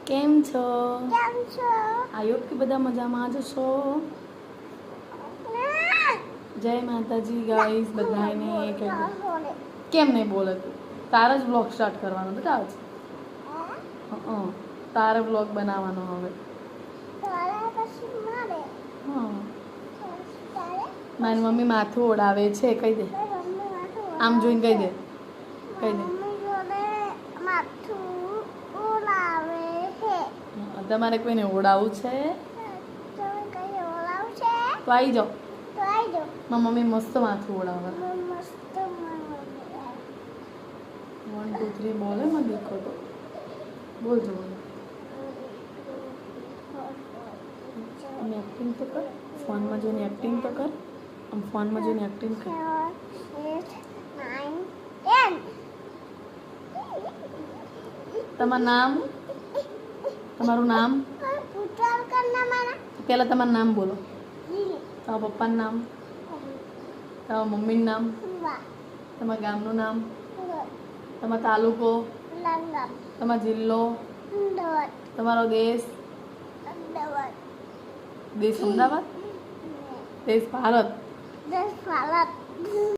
કેમ છો? આયોગ કે બધા મજામાં જ છો? જય માતાજી ગાઈસ બધાને. કેમ નહીં બોલે તું? તારે જ બ્લોગ સ્ટાર્ટ કરવાનો બેટા આજ. તારે બ્લોગ બનાવવાનો હવે. હા, મારી મમ્મી માથું ઓડાવે છે. કહી દે, આમ જોઈને કહી દે, કહી દે. તમારે કોઈને ઓડાવવું છે તો આવી જાઓ. મારી મમ્મી મસ્ત માથું ઓડાવે. 1 2 3 બોલે મને દેખો તો બોલ જો. આમ એક્ટિંગ તો કર, ફોનમાં જોઈને એક્ટિંગ તો કર. આમ ફોનમાં જોઈને એક્ટિંગ કર. તમારું નામ? તમારું નામ પહેલાં તમારું નામ બોલો. તમારા પપ્પાનું નામ, તમારા મમ્મીનું નામ, તમારા ગામનું નામ, તમારો તાલુકો, તમારો જિલ્લો, તમારો દેશ? દેશ અમદાવાદ? દેશ ભારત?